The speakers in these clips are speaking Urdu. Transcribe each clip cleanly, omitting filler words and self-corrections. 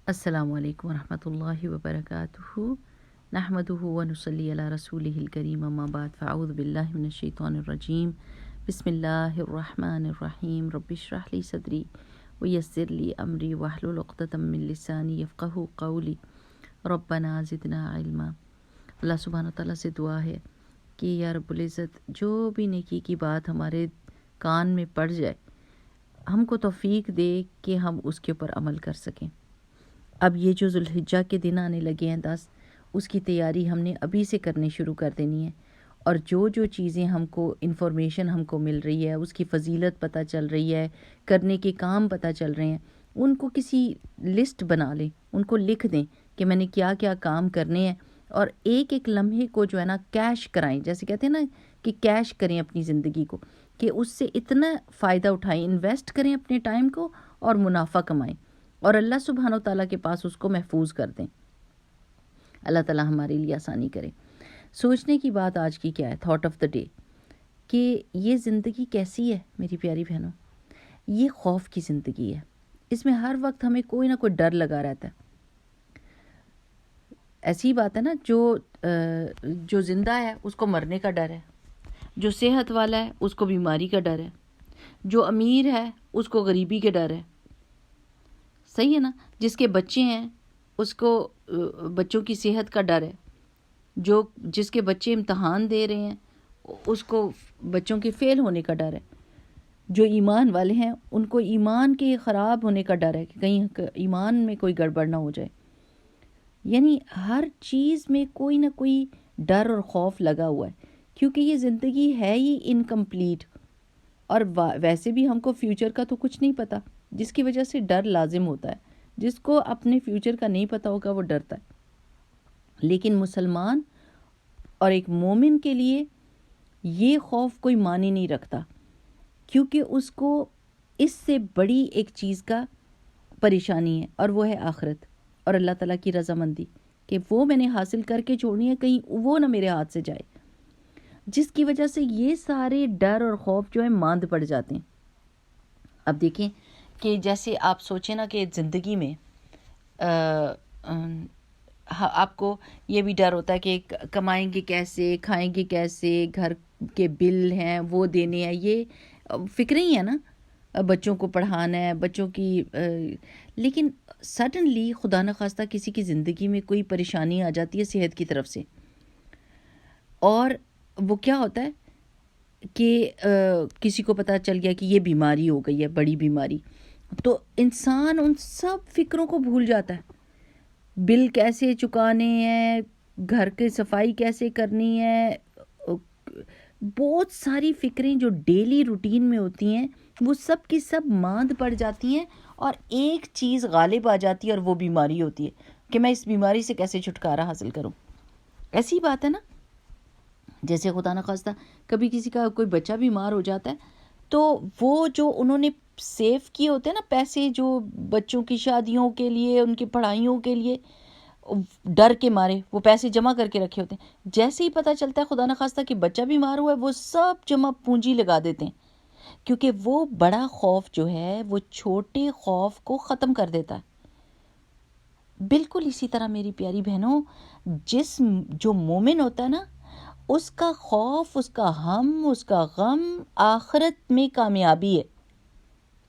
السلام علیکم ورحمۃ اللہ وبرکاتہ نحمدہ ونصلی علی رسولہ الکریم اما بعد فاعوذ باللہ من الشیطان الرجیم بسم اللہ الرحمن الرحیم رب اشرح لی صدری ویسر لی امری واحلل عقدۃ من لسانی یفقہوا قولی ربنا زدنا علما۔ اللہ سبحانہ تعالیٰ سے دعا ہے کہ یا رب العزت جو بھی نیکی کی بات ہمارے کان میں پڑ جائے ہم کو توفیق دے کہ ہم اس کے اوپر عمل کر سکیں۔ اب یہ جو ذوالحجہ کے دن آنے لگے ہیں 10، اس کی تیاری ہم نے ابھی سے کرنی شروع کر دینی ہے، اور جو چیزیں ہم کو انفارمیشن ہم کو مل رہی ہے، اس کی فضیلت پتہ چل رہی ہے، کرنے کے کام پتہ چل رہے ہیں، ان کو کسی لسٹ بنا لیں، ان کو لکھ دیں کہ میں نے کیا کیا کام کرنے ہیں، اور ایک ایک لمحے کو جو ہے نا کیش کرائیں، جیسے کہتے ہیں نا کہ کیش کریں اپنی زندگی کو، کہ اس سے اتنا فائدہ اٹھائیں، انویسٹ کریں اپنے ٹائم کو اور منافع کمائیں، اور اللہ سبحانہ و تعالیٰ کے پاس اس کو محفوظ کر دیں۔ اللہ تعالیٰ ہمارے لیے آسانی کرے۔ سوچنے کی بات آج کی کیا ہے، تھاٹ آف دا ڈے، کہ یہ زندگی کیسی ہے میری پیاری بہنوں؟ یہ خوف کی زندگی ہے، اس میں ہر وقت ہمیں کوئی نہ کوئی ڈر لگا رہتا ہے۔ ایسی بات ہے نا، جو زندہ ہے اس کو مرنے کا ڈر ہے، جو صحت والا ہے اس کو بیماری کا ڈر ہے، جو امیر ہے اس کو غریبی کے ڈر ہے، صحیح ہے نا؟ جس کے بچے ہیں اس کو بچوں کی صحت کا ڈر ہے، جس کے بچے امتحان دے رہے ہیں اس کو بچوں کے فیل ہونے کا ڈر ہے، جو ایمان والے ہیں ان کو ایمان کے خراب ہونے کا ڈر ہے کہ کہیں ایمان میں کوئی گڑبڑ نہ ہو جائے۔ یعنی ہر چیز میں کوئی نہ کوئی ڈر اور خوف لگا ہوا ہے، کیونکہ یہ زندگی ہے ہی انکمپلیٹ، اور ویسے بھی ہم کو فیوچر کا تو کچھ نہیں پتہ، جس کی وجہ سے ڈر لازم ہوتا ہے۔ جس کو اپنے فیوچر کا نہیں پتہ ہوگا وہ ڈرتا ہے، لیکن مسلمان اور ایک مومن کے لیے یہ خوف کوئی معنی نہیں رکھتا، کیونکہ اس کو اس سے بڑی ایک چیز کا پریشانی ہے، اور وہ ہے آخرت اور اللہ تعالیٰ کی رضامندی، کہ وہ میں نے حاصل کر کے چھوڑنی ہے، کہیں وہ نہ میرے ہاتھ سے جائے، جس کی وجہ سے یہ سارے ڈر اور خوف جو ہے ماند پڑ جاتے ہیں۔ اب دیکھیں کہ جیسے آپ سوچیں نا کہ زندگی میں آپ کو یہ بھی ڈر ہوتا ہے کہ کمائیں گے کیسے، کھائیں گے کیسے، گھر کے بل ہیں وہ دینے ہیں، یہ فکریں ہی ہے نا، بچوں کو پڑھانا ہے، بچوں کی لیکن سڈنلی خدا نخواستہ کسی کی زندگی میں کوئی پریشانی آ جاتی ہے صحت کی طرف سے، اور وہ کیا ہوتا ہے کہ کسی کو پتہ چل گیا کہ یہ بیماری ہو گئی ہے، بڑی بیماری، تو انسان ان سب فکروں کو بھول جاتا ہے۔ بل کیسے چکانے ہیں، گھر کی صفائی کیسے کرنی ہے، بہت ساری فکریں جو ڈیلی روٹین میں ہوتی ہیں وہ سب کی سب ماند پڑ جاتی ہیں، اور ایک چیز غالب آ جاتی ہے اور وہ بیماری ہوتی ہے کہ میں اس بیماری سے کیسے چھٹکارا حاصل کروں۔ ایسی بات ہے نا، جیسے خدا نخواستہ کبھی کسی کا کوئی بچہ بیمار ہو جاتا ہے تو وہ جو انہوں نے سیو کیے ہوتے ہیں نا پیسے، جو بچوں کی شادیوں کے لیے، ان کی پڑھائیوں کے لیے، ڈر کے مارے وہ پیسے جمع کر کے رکھے ہوتے ہیں، جیسے ہی پتہ چلتا ہے خدا نخواستہ کہ بچہ بیمار ہوا ہے وہ سب جمع پونجی لگا دیتے ہیں، کیونکہ وہ بڑا خوف جو ہے وہ چھوٹے خوف کو ختم کر دیتا ہے۔ بالکل اسی طرح میری پیاری بہنوں، جو مومن ہوتا ہے نا، اس کا خوف، اس کا ہم، اس کا غم آخرت میں کامیابی ہے،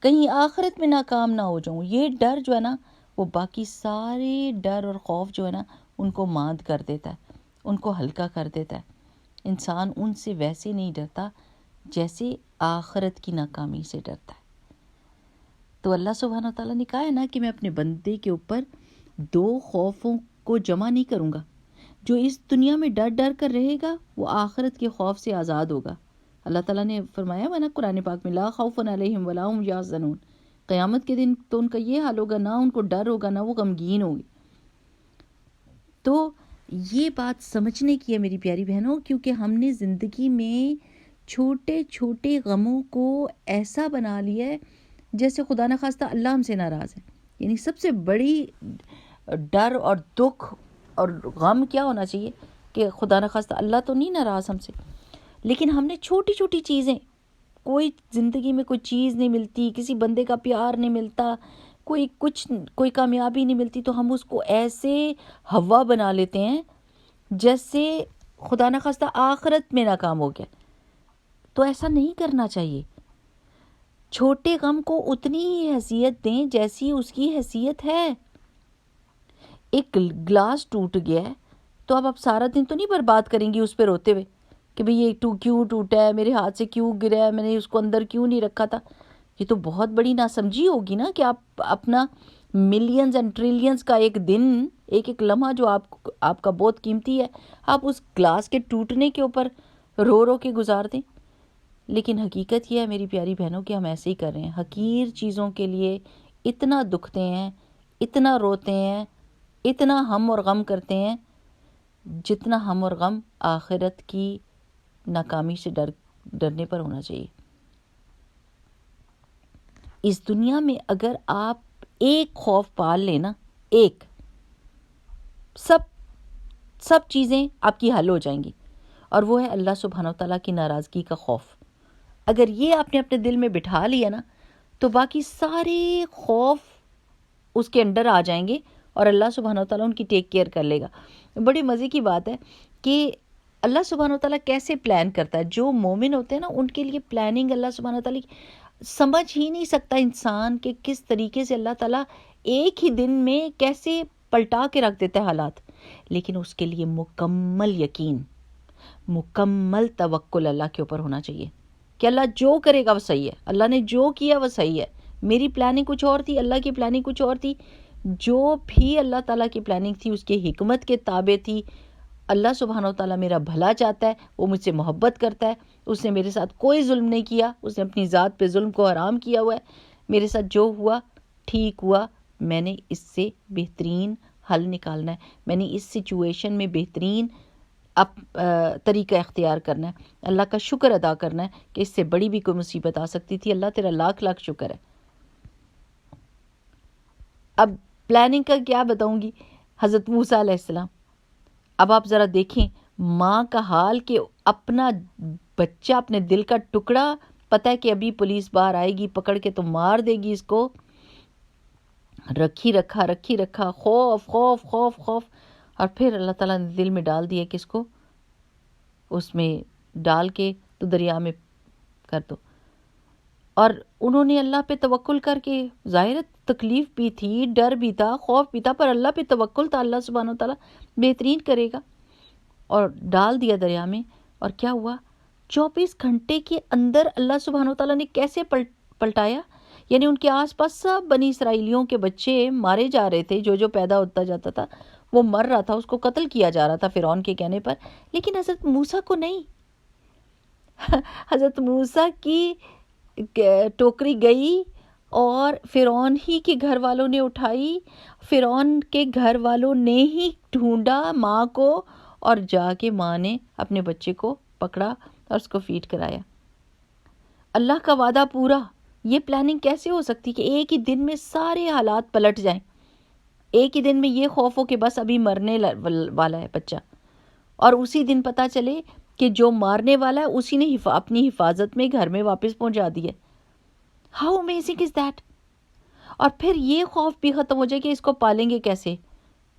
کہیں آخرت میں ناکام نہ ہو جاؤں، یہ ڈر جو ہے نا وہ باقی سارے ڈر اور خوف جو ہے نا ان کو ماند کر دیتا ہے، ان کو ہلکا کر دیتا ہے۔ انسان ان سے ویسے نہیں ڈرتا جیسے آخرت کی ناکامی سے ڈرتا ہے۔ تو اللہ سبحانہ تعالیٰ نے کہا ہے نا کہ میں اپنے بندے کے اوپر دو خوفوں کو جمع نہیں کروں گا، جو اس دنیا میں ڈر ڈر کر رہے گا وہ آخرت کے خوف سے آزاد ہوگا۔ اللہ تعالیٰ نے فرمایا ہے نا قرآن پاک میں، لا خوف علیہم ولا هم یحزنون، قیامت کے دن تو ان کا یہ حال ہوگا، نہ ان کو ڈر ہوگا نہ وہ غمگین ہوں گے۔ تو یہ بات سمجھنے کی ہے میری پیاری بہنوں، کیونکہ ہم نے زندگی میں چھوٹے چھوٹے غموں کو ایسا بنا لیا ہے جیسے خدا نخواستہ اللہ ہم سے ناراض ہے۔ یعنی سب سے بڑی ڈر اور دکھ اور غم کیا ہونا چاہیے کہ خدا نخواستہ اللہ تو نہیں ناراض ہم سے، لیکن ہم نے چھوٹی چھوٹی چیزیں، کوئی زندگی میں کوئی چیز نہیں ملتی، کسی بندے کا پیار نہیں ملتا، کوئی کامیابی نہیں ملتی تو ہم اس کو ایسے ہوا بنا لیتے ہیں جیسے خدا نخواستہ آخرت میں ناکام ہو گیا. تو ایسا نہیں کرنا چاہیے. چھوٹے غم کو اتنی ہی حیثیت دیں جیسی اس کی حیثیت ہے. ایک گلاس ٹوٹ گیا ہے تو اب آپ سارا دن تو نہیں برباد کریں گی اس پہ روتے ہوئے کہ بھئی یہ کیوں ٹوٹا ہے, میرے ہاتھ سے کیوں گرا ہے, میں نے اس کو اندر کیوں نہیں رکھا تھا. یہ تو بہت بڑی ناسمجھی ہوگی نا کہ آپ اپنا ملینز اینڈ ٹریلینز کا ایک دن, ایک لمحہ جو آپ کا بہت قیمتی ہے, آپ اس گلاس کے ٹوٹنے کے اوپر رو رو کے گزار دیں. لیکن حقیقت یہ ہے میری پیاری بہنوں کہ ہم ایسے ہی کر رہے ہیں. حقیر چیزوں کے لیے اتنا دکھتے ہیں, اتنا روتے ہیں, اتنا ہم اور غم کرتے ہیں جتنا ہم اور غم آخرت کی ناکامی سے ڈرنے پر ہونا چاہیے. اس دنیا میں اگر آپ ایک خوف پال لینا, ایک, سب چیزیں آپ کی حل ہو جائیں گی, اور وہ ہے اللہ سبحانہ و تعالیٰ کی ناراضگی کا خوف. اگر یہ آپ نے اپنے دل میں بٹھا لیا نا تو باقی سارے خوف اس کے انڈر آ جائیں گے اور اللہ سبحانہ و تعالیٰ ان کی ٹیک کیئر کر لے گا. بڑی مزے کی بات ہے کہ اللہ سبحانہ و تعالیٰ کیسے پلان کرتا ہے. جو مومن ہوتے ہیں نا ان کے لیے پلاننگ اللہ سبحانہ و تعالیٰ سمجھ ہی نہیں سکتا انسان کہ کس طریقے سے اللہ تعالیٰ ایک ہی دن میں کیسے پلٹا کے رکھ دیتا ہے حالات. لیکن اس کے لیے مکمل یقین, مکمل توکل اللہ کے اوپر ہونا چاہیے کہ اللہ جو کرے گا وہ صحیح ہے, اللہ نے جو کیا وہ صحیح ہے. میری پلاننگ کچھ اور تھی, اللہ کی پلاننگ کچھ اور تھی. جو بھی اللہ تعالیٰ کی پلاننگ تھی اس کے حکمت کے تابع تھی. اللہ سبحانہ و تعالیٰ میرا بھلا چاہتا ہے, وہ مجھ سے محبت کرتا ہے, اس نے میرے ساتھ کوئی ظلم نہیں کیا, اس نے اپنی ذات پہ ظلم کو حرام کیا ہوا ہے. میرے ساتھ جو ہوا ٹھیک ہوا, میں نے اس سے بہترین حل نکالنا ہے, میں نے اس سچویشن میں بہترین طریقہ اختیار کرنا ہے, اللہ کا شکر ادا کرنا ہے کہ اس سے بڑی بھی کوئی مصیبت آ سکتی تھی. اللہ تیرا لاکھ لاکھ شکر ہے. اب پلاننگ کا کیا بتاؤں گی. حضرت موسیٰ علیہ السلام, اب آپ ذرا دیکھیں ماں کا حال کہ اپنا بچہ, اپنے دل کا ٹکڑا, پتہ ہے کہ ابھی پولیس باہر آئے گی, پکڑ کے تو مار دے گی اس کو, رکھی رکھا خوف خوف خوف خوف. اور پھر اللہ تعالیٰ نے دل میں ڈال دیا کہ اس کو اس میں ڈال کے تو دریا میں کر دو. اور انہوں نے اللہ پہ توکل کر کے, ظاہر تکلیف بھی تھی, ڈر بھی تھا, خوف بھی تھا, پر اللہ پہ توکل تھا, اللہ سبحانہ و تعالیٰ بہترین کرے گا, اور ڈال دیا دریا میں. اور کیا ہوا, 24 گھنٹے کے اندر اللہ سبحانہ و تعالیٰ نے کیسے پلٹایا. یعنی ان کے آس پاس سب بنی اسرائیلیوں کے بچے مارے جا رہے تھے, جو پیدا ہوتا جاتا تھا وہ مر رہا تھا, اس کو قتل کیا جا رہا تھا فرعون کے کہنے پر. لیکن حضرت موسیٰ کو نہیں. حضرت موسیٰ کی ٹوکری گئی اور فرعون ہی کے گھر والوں نے اٹھائی, فرعون کے گھر والوں نے ہی ڈھونڈا ماں کو, اور جا کے ماں نے اپنے بچے کو پکڑا اور اس کو فیڈ کرایا. اللہ کا وعدہ پورا. یہ پلاننگ کیسے ہو سکتی کہ ایک ہی دن میں سارے حالات پلٹ جائیں, ایک ہی دن میں یہ خوف ہو کہ بس ابھی مرنے والا ہے بچہ, اور اسی دن پتہ چلے کہ جو مارنے والا ہے اسی نے اپنی حفاظت میں گھر میں واپس پہنچا دی ہے. How amazing is that. اور پھر یہ خوف بھی ختم ہو جائے کہ اس کو پالیں گے کیسے,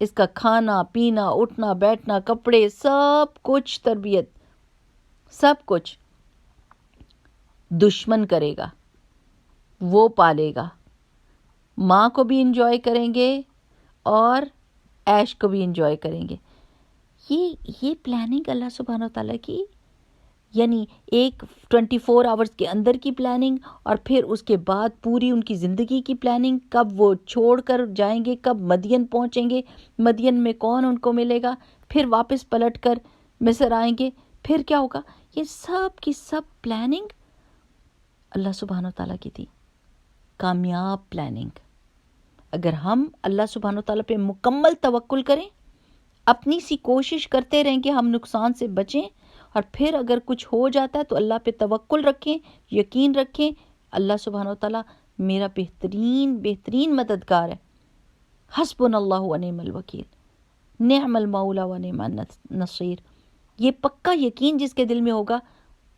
اس کا کھانا پینا, اٹھنا بیٹھنا, کپڑے, سب کچھ, تربیت, سب کچھ دشمن کرے گا, وہ پالے گا. ماں کو بھی انجوائے کریں گے اور عیش کو بھی انجوائے کریں گے. یہ پلاننگ اللہ سبحانہ و تعالیٰ کی, یعنی ایک 24 آورز کے اندر کی پلاننگ, اور پھر اس کے بعد پوری ان کی زندگی کی پلاننگ, کب وہ چھوڑ کر جائیں گے, کب مدین پہنچیں گے, مدین میں کون ان کو ملے گا, پھر واپس پلٹ کر مصر آئیں گے, پھر کیا ہوگا. یہ سب کی سب پلاننگ اللہ سبحانہ و تعالیٰ کی تھی, کامیاب پلاننگ. اگر ہم اللہ سبحانہ و تعالیٰ پہ مکمل توکل کریں, اپنی سی کوشش کرتے رہیں کہ ہم نقصان سے بچیں, اور پھر اگر کچھ ہو جاتا ہے تو اللہ پہ توکل رکھیں, یقین رکھیں, اللہ سبحانہ و تعالیٰ میرا بہترین مددگار ہے. حسبنا اللہ و نعم الوکیل, نعم المولا و نعم النصیر. یہ پکا یقین جس کے دل میں ہوگا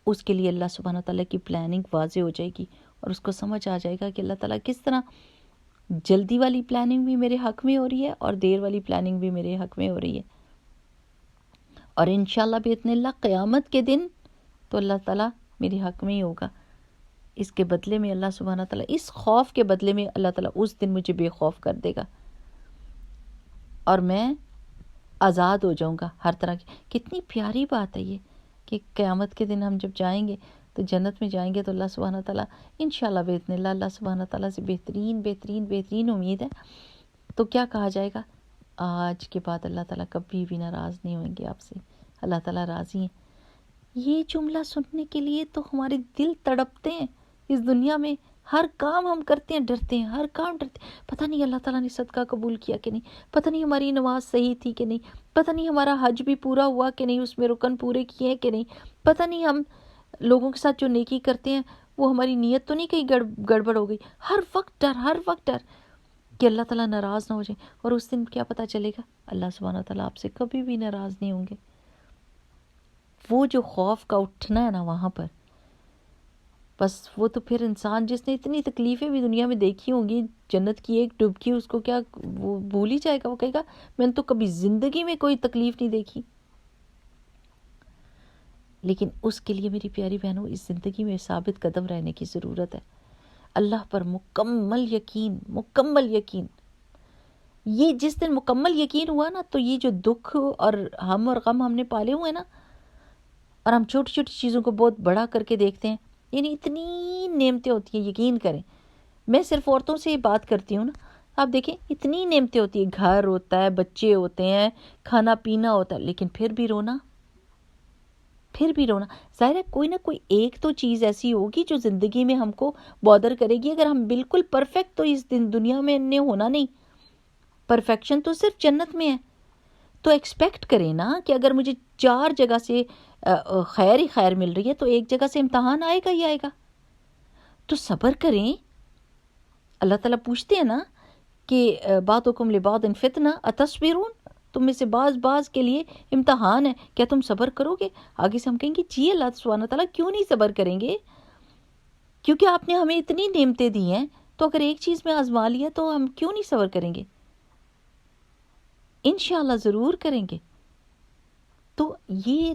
اس کے لیے اللہ سبحانہ و تعالیٰ کی پلاننگ واضح ہو جائے گی, اور اس کو سمجھ آ جائے گا کہ اللہ تعالیٰ کس طرح جلدی والی پلاننگ بھی میرے حق میں ہو رہی ہے اور دیر والی پلاننگ بھی میرے حق میں ہو رہی ہے، اور انشاءاللہ باذن اللہ قیامت کے دن تو اللہ تعالیٰ میرے حق میں ہی ہوگا. اس کے بدلے میں اللہ سبحانہ تعالیٰ، اس خوف کے بدلے میں اللہ تعالیٰ اس دن مجھے بے خوف کر دے گا اور میں آزاد ہو جاؤں گا ہر طرح کی. کتنی پیاری بات ہے یہ کہ قیامت کے دن ہم جب جائیں گے تو جنت میں جائیں گے تو اللہ سبحانہ تعالیٰ انشاءاللہ باذن اللہ، اللہ سبحانہ تعالیٰ سے بہترین امید ہے. تو کیا کہا جائے گا؟ آج کے بعد اللہ تعالیٰ کبھی بھی ناراض نہیں ہوئیں گے آپ سے، اللہ تعالیٰ راضی ہیں. یہ جملہ سننے کے لیے تو ہمارے دل تڑپتے ہیں. اس دنیا میں ہر کام ہم کرتے ہیں ڈرتے ہیں، ہر کام ڈرتے ہیں، پتہ نہیں اللہ تعالیٰ نے صدقہ قبول کیا کہ نہیں، پتہ نہیں ہماری نماز صحیح تھی کہ نہیں، پتہ نہیں ہمارا حج بھی پورا ہوا کہ نہیں، اس میں رکن پورے کیے ہیں کہ نہیں، پتہ نہیں ہم لوگوں کے ساتھ جو نیکی کرتے ہیں وہ ہماری نیت تو نہیں کہیں گڑبڑ ہو گئی. ہر وقت ڈر کہ اللہ تعالیٰ ناراض نہ ہو جائے. اور اس دن کیا پتہ چلے گا؟ اللہ سبحانہ تعالیٰ آپ سے کبھی بھی ناراض نہیں ہوں گے. وہ جو خوف کا اٹھنا ہے نا وہاں پر، بس وہ تو پھر انسان جس نے اتنی تکلیفیں بھی دنیا میں دیکھی ہوں گی، جنت کی ایک ڈبکی اس کو کیا وہ بھول ہی جائے گا. وہ کہے گا میں نے تو کبھی زندگی میں کوئی تکلیف نہیں دیکھی. لیکن اس کے لیے میری پیاری بہنوں اس زندگی میں ثابت قدم رہنے کی ضرورت ہے. اللہ پر مکمل یقین. یہ جس دن مکمل یقین ہوا نا تو یہ جو دکھ اور غم ہم نے پالے ہوئے نا، اور ہم چھوٹی چھوٹی چیزوں کو بہت بڑا کر کے دیکھتے ہیں، یعنی اتنی نعمتیں ہوتی ہیں. یقین کریں، میں صرف عورتوں سے یہ بات کرتی ہوں نا، آپ دیکھیں اتنی نعمتیں ہوتی ہیں، گھر ہوتا ہے، بچے ہوتے ہیں، کھانا پینا ہوتا ہے، لیکن پھر بھی رونا. ظاہر ہے کوئی نہ کوئی ایک تو چیز ایسی ہوگی جو زندگی میں ہم کو بودر کرے گی. اگر ہم بالکل پرفیکٹ تو اس دنیا میں نے ہونا نہیں، پرفیکشن تو صرف جنت میں ہے. تو ایکسپیکٹ کریں نا کہ اگر مجھے 4 جگہ سے خیر ہی خیر مل رہی ہے تو ایک جگہ سے امتحان آئے گا ہی آئے گا. تو صبر کریں. اللہ تعالیٰ پوچھتے ہیں نا کہ بعضکم لبعض فتنہ اتصبرون، تم میں سے بعض کے لیے امتحان ہے، کیا تم صبر کرو گے؟ آگے سے ہم کہیں گے جی اللہ سبحانہ تعالیٰ کیوں نہیں صبر کریں گے، کیونکہ آپ نے ہمیں اتنی نعمتیں دی ہیں، تو اگر ایک چیز میں آزما لیا تو ہم کیوں نہیں صبر کریں گے؟ انشاءاللہ ضرور کریں گے. تو یہ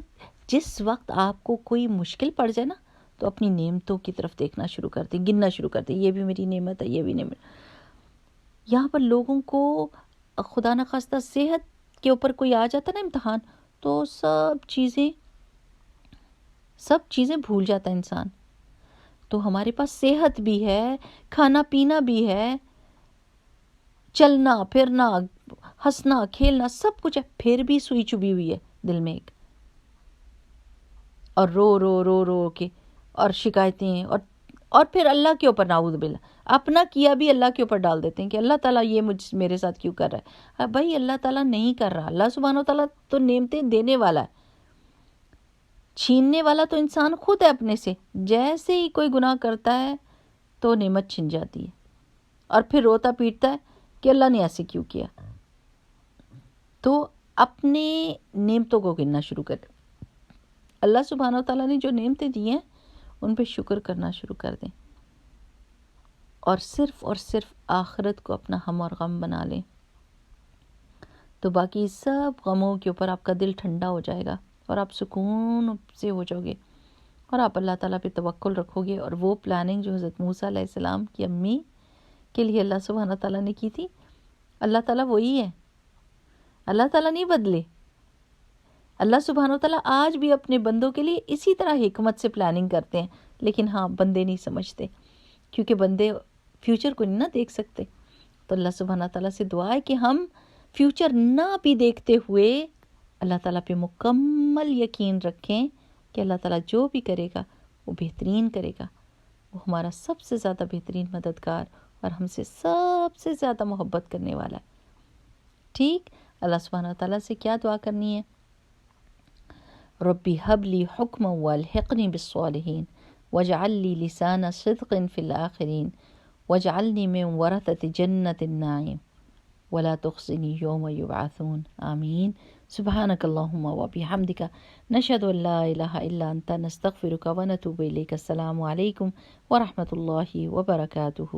جس وقت آپ کو کوئی مشکل پڑ جائے نا تو اپنی نعمتوں کی طرف دیکھنا شروع کر دیں، گننا شروع کر دیں، یہ بھی میری نعمت ہے، یہ بھی نعمت. یہاں پر لوگوں کو خدا نخواستہ صحت کے اوپر کوئی آ جاتا نا امتحان تو سب چیزیں بھول جاتا ہے انسان. تو ہمارے پاس صحت بھی ہے، کھانا پینا بھی ہے، چلنا پھرنا، ہنسنا کھیلنا سب کچھ ہے، پھر بھی سوئی چبھی ہوئی ہے دل میں ایک، اور رو کے اور شکایتیں، اور پھر اللہ کے اوپر نعوذ باللہ اپنا کیا بھی اللہ کے اوپر ڈال دیتے ہیں کہ اللہ تعالیٰ یہ میرے ساتھ کیوں کر رہا ہے. بھائی اللہ تعالیٰ نہیں کر رہا، اللہ سبحانہ تعالیٰ تو نعمتیں دینے والا ہے، چھیننے والا تو انسان خود ہے اپنے سے. جیسے ہی کوئی گناہ کرتا ہے تو نعمت چھن جاتی ہے اور پھر روتا پیٹتا ہے کہ اللہ نے ایسے کیوں کیا. تو اپنے نعمتوں کو گننا شروع کر دیں. اللہ سبحانہ تعالیٰ نے جو نعمتیں دی ہیں ان پہ شکر کرنا شروع کر دیں، اور صرف آخرت کو اپنا ہم اور غم بنا لیں. تو باقی سب غموں کے اوپر آپ کا دل ٹھنڈا ہو جائے گا اور آپ سکون سے ہو جاؤ گے، اور آپ اللہ تعالیٰ پہ توکل رکھو گے. اور وہ پلاننگ جو حضرت موسیٰ علیہ السلام کی امی کے لیے اللہ سبحانہ تعالیٰ نے کی تھی، اللہ تعالیٰ وہی ہے، اللہ تعالیٰ نہیں بدلے. اللہ سبحانہ وتعالیٰ آج بھی اپنے بندوں کے لیے اسی طرح حکمت سے پلاننگ کرتے ہیں. لیکن ہاں بندے نہیں سمجھتے، کیونکہ بندے فیوچر کو نہیں نہ دیکھ سکتے. تو اللہ سبحانہ تعالیٰ سے دعا ہے کہ ہم فیوچر نہ بھی دیکھتے ہوئے اللہ تعالیٰ پہ مکمل یقین رکھیں کہ اللہ تعالیٰ جو بھی کرے گا وہ بہترین کرے گا. وہ ہمارا سب سے زیادہ بہترین مددگار اور ہم سے سب سے زیادہ محبت کرنے والا ہے. ٹھیک، اللہ سبحانہ تعالیٰ سے کیا دعا کرنی ہے؟ ربی حب لی حکما والحقنی بالصالحین واجعل لی لسان صدق فی الآخرین واجعلنی من ورثۃ جنت النعیم ولا تخزنی یوم یبعثون. آمین. سبحانک اللہم وبحمدک نشہد ان لا الہ الا انت نستغفرک ونتوب الیک. السلام علیکم ورحمۃ اللہ وبرکاتہ.